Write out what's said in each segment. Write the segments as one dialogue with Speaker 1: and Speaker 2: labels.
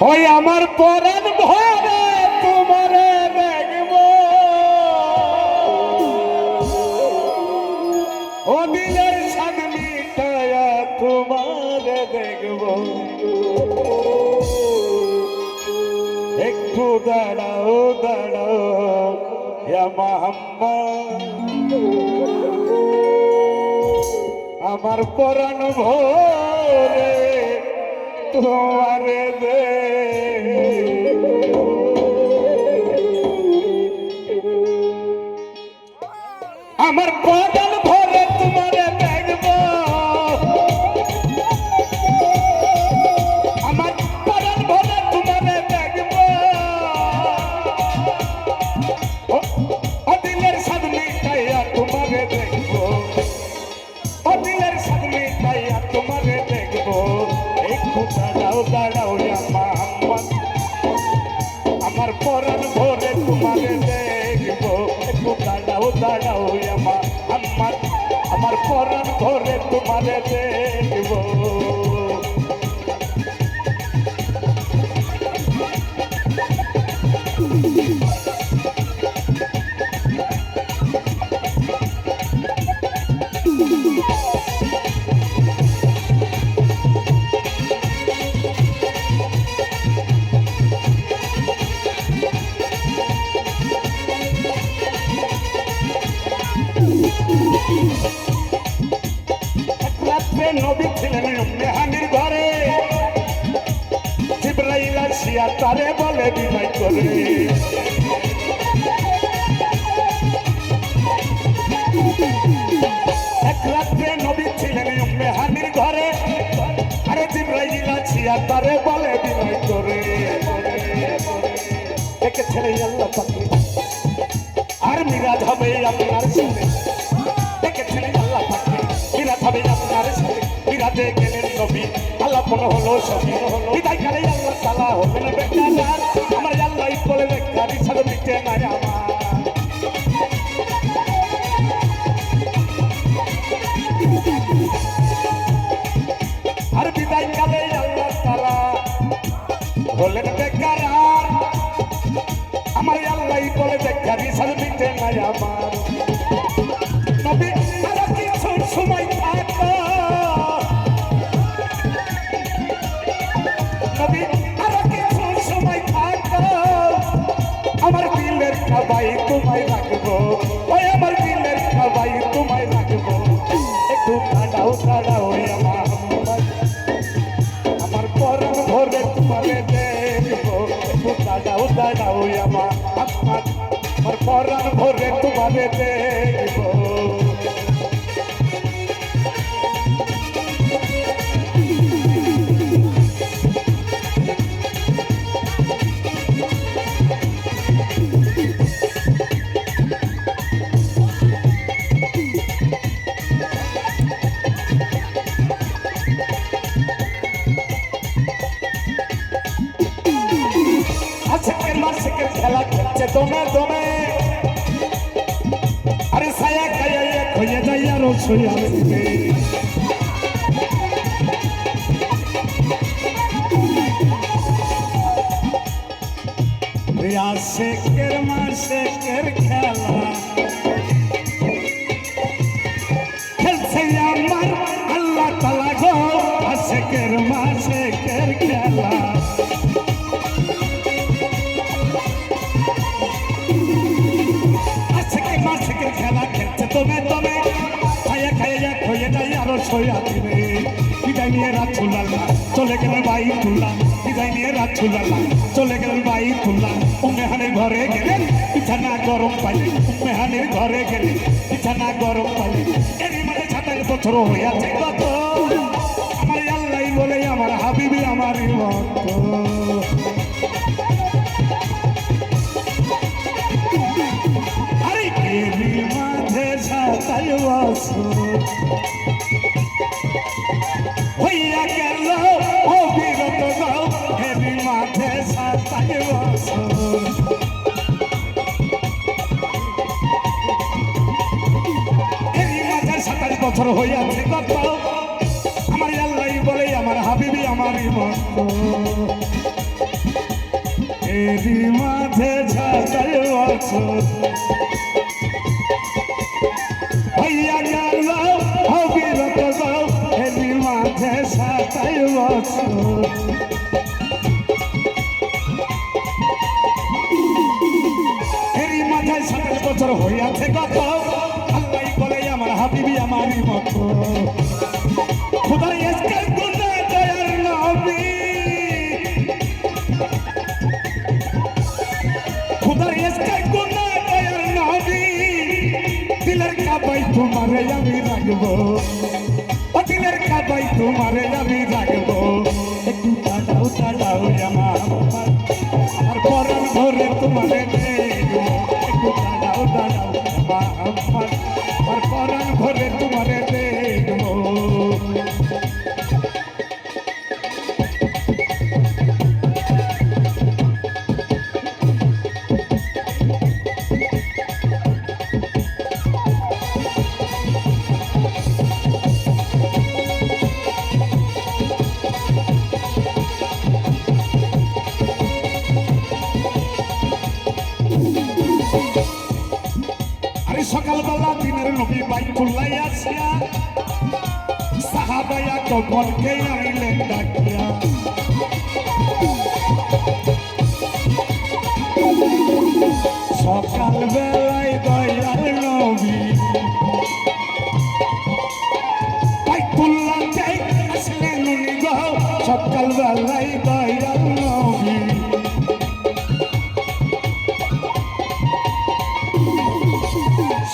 Speaker 1: ওই আমার পরাণ ভরে তোমারে দেখব ও দিলের স্বাদ মিটায়া তোমারে দেখব একটু দাঁড়াও দাঁড়াও ইয়া মোহাম্মদ আমার পরাণ ভরে তোমারে আমার পরাণ ভরে তোমারে দেখব আমার পরাণ ভরে তোমারে দেখব ও দিলের স্বাদ মিটাইয়া তোমারে দেখব ও দিলের স্বাদ মিটাইয়া তোমারে দেখব একটু দাঁড়াও দাঁড়াও ইয়া মোহাম্মদ আমার পরাণ ভরে তোমারে দেখব একটু দাঁড়াও দাঁড়াও ইয়া মোহাম্মদ আমার পরাণ ভরে তোমারে দেখব নবী ছিলেন মেহানির ঘরে জিবরাইল আসিয়া তারে বলে বিদায় করে এক রাত্রে নবী ছিলেন মেহানির ঘরে আরে জিবরাইল আসিয়া তারে বলে বিদায় করে দেখেছেন আল্লাহ পাক আর মিরাজ হবে আপনার সাথে দেখেছেন আল্লাহ পাক মিরাজ হবে আপনার সাথে মিরাজে গেলেন নবী আলাপন হলো সবই বিদায় কালে আল্লাহ তাআলা হলেন বেকার আমার আল্লাহ বলে বেকার ইচ্ছা মিটে না আমার আর বিদায় কালে আল্লাহ তাআলা হলেন বেকার আমার আল্লাহ বলে বেকার ইচ্ছা মিটে না আমার নবী আর কিছু সময় থাকো আমার দিলের খাবাই তোমায় রাখবো ওই আমার দিলের খাবাই তোমায় রাখবো একটু দাঁড়াও দাঁড়াও আমার পরাণ ভরে তোমারে দেখবো একটু দাঁড়াও দাঁড়াও আমার পরাণ ভরে তোমারে দেখবো খেলা খেলছে দমে দমে আরে ছায়া খাইয়া এক হয়ে যাই আর শুয়া শেখের মা শেখের খেলা খেলছে আমার আল্লাহ তাআলা গো শেখের মা শেখের খেলা খেলা খেলছে তোমে তোমে খাইয়া খাইয়া হয়ে যাই আরো সয়া দিবে বিদায় নিয়ে রাত ছুলাম চলে গেলেন বাই তুললাম বিদায় নিয়ে রাত ছুলাম চলে গেলেন বাই তুললাম মেহানের ঘরে গেলেন বিছানা গরম পাইলে মেহানের ঘরে গেলেন বিছানা গরম পাইলে এরই মাঝে 27 বছর হয়ে আছে কত আমার আল্লাহ বলে আমার হাবিবি আমার মত মাঝে 27 বছর হইয়া গেল অবিরত গাও হেরি মাঝে 27 বছর এরই মাঝে 27 বছর হইয়াছে কত আমার আল্লাহ বলে আমার হাবিবি আমারই মতো এরই মাঝে 6 বছর হইয়া গেল অবিরত এরই মাঝে 7 বছর এরই মাঝে 7 বছর হইয়াছে কত আল্লাহ বলে আমার হাবিবি আমারই মতো খোদার ইসকের গুণে দয়ার নবী খোদার ইসকের গুণে দয়ার নবী দিলের কাবাই তোমারে আমি রাখবো ও দিলের কাবাই তোমারে আমি রাখবো একটু টাটাও আমার পরাণ ভরে তোমারে দেখবো একটু টাটাও আমার পরাণ ভরে তোমারে দেখবো সকালবেলা দিনের নবী বাইতুল্লাহ আসিয়া সাহাবায়া কবরকে আইলেন ডাকিয়া সকালবেলায় দয়ার নবী বাইতুল্লাহ আসলেন উনি গো সকালবেলায় দয়ার নবী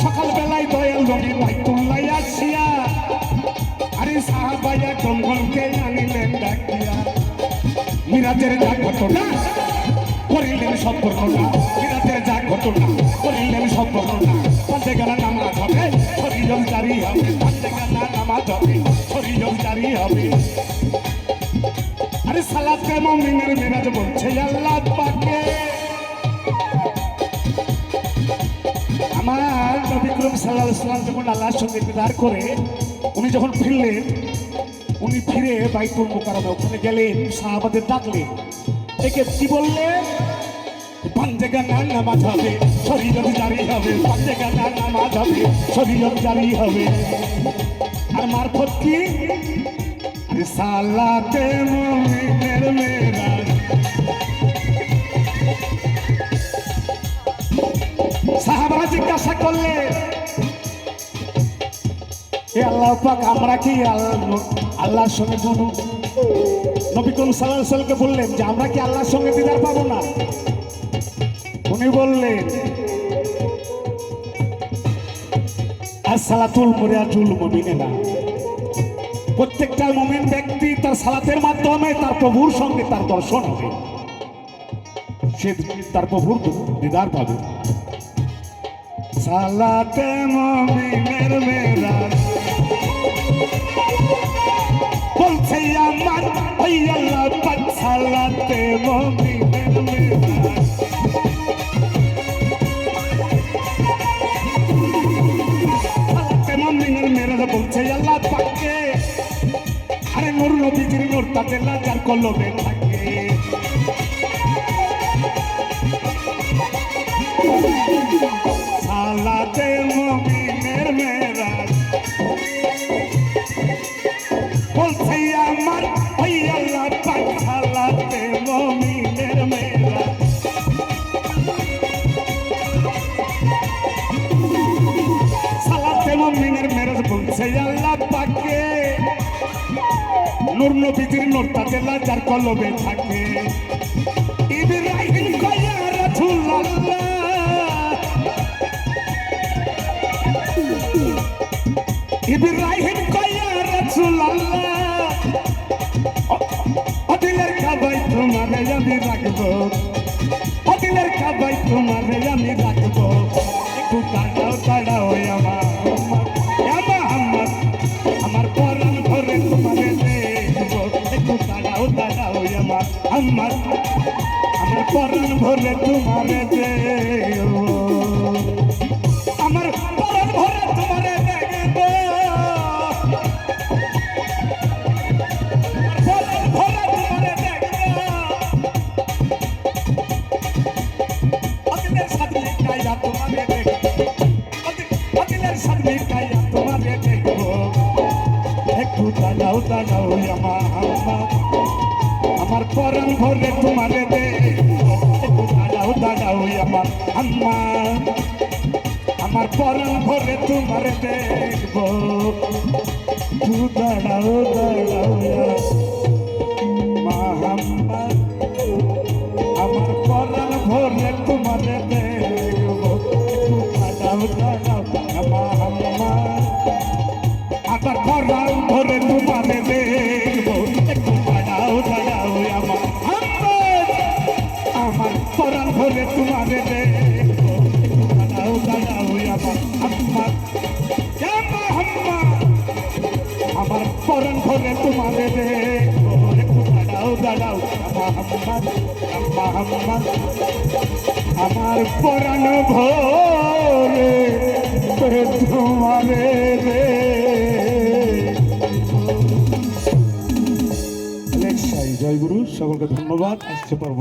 Speaker 1: সকালবেলায় দয়াল নবী বাইতুল্লাহ আসিয়া আরে সাহাবায়া জঙ্গলকে আনিলেন ডাকিয়া মিরাজের যা ঘটনা করিলেন সব বর্ণনা মিরাজের যা ঘটনা করিলেন সব বর্ণনা পাঁচে গেলা নামাজ হবে শরীর জারি হবে পাঁচে গেলা নামাজ হবে শরীর জারি হবে আরে সালাতে মুমিনের মিরাজ বলছে আল্লাহ পাকে আমার নবী করিম সাল্লাল্লাহু আলাইহি ওয়াসাল্লাম যখন আল্লাহর সঙ্গে দিদার করে উনি যখন ফিরলেন উনি ফিরে বাইতুল মুকাররমে ওখানে গেলেন সাহাবাদের ডাকলেন একে কি বললেন পাঞ্জেগানা নামাজ হবে শরীর জারি হবে পাঞ্জেগানা নামাজ হবে শরীর জারি হবে আর মারফত কি সালাতে মুমিনের মেরাজ সাহাবারা জিজ্ঞাসা করলে এ আল্লাহ পাক আমরা কি আল্লাহর সঙ্গে নবী করিম সাল্লাল্লাহু আলাইহি ওয়াসাল্লামকে বললেন যে আমরা কি আল্লাহর সঙ্গে দিদার পাবো না উনি বললেন আসসালাতুল মুরিয়াতুল মুমিনিনা প্রত্যেকটা মুমিন ব্যক্তি তার সালাতের মাধ্যমে তার প্রভুর সঙ্গে তার দর্শন হবে সে তার প্রভুর দিদার পাবে সালাতে মুমিনের মেরাজ বলছে আমার ওই আল্লাহ পাক সালাতে মুমিনের মেরাজ সালাতে মুমিনের মেরাজ বলছে আল্লাহ পাককে আরে নূর নবীজির নূর তাতে লাজার কলবে থাকে সালাতে মুমিনের মেরাজ বলছে আমার ওই আল্লাহ পাক সালাতে মুমিনের মেরাজ সালাতে মুমিনের মেরাজ বলছে আল্লাহ পাককে নূর নবীজির নূর তাতে লাজার কলবে থাকে ইব্রাহিম কয়া রাসূলুল্লাহ ইব্রাহিম কয়া রাসূলুল্লাহ দিলের কাবাই তোমারে আমি রাখবো দিলের কাবাই তোমারে আমি রাখবো একটু দাঁড়াও আমার পরাণ ভরে তোমারে দেখবো একটু দাঁড়াও আমার পরাণ ভরে তোমারে দেখবো আমার পরাণ ভরে তোমারে দেখবো দাঁড়াও দাঁড়াও আমার পরাণ ভরে তোমারে দে দাঁড়াও দাঁড়াও আমার পরাণ ভরে তোমারে দেখবো দাঁড়াও দাঁড়াও মোহাম্মদ আমার পরাণ ভরে তোমারে দেখবো দাঁড়াও দাঁড়াও মোহাম্মদ আমার পরাণ ভরে তোমারে দেখবো দাঁড়াও দাঁড়াও আমার পরাণ ভরে তোমারে দেখবো দাঁড়াও দাঁড়াও আমার পরাণ ভরে তোমারে দেখবো দাঁড়াও দাঁড়াও মোহাম্মদ আমার পরাণ ভরে তোমারে রে জয় গুরু সকলকে ধন্যবাদ আসছে পর্ব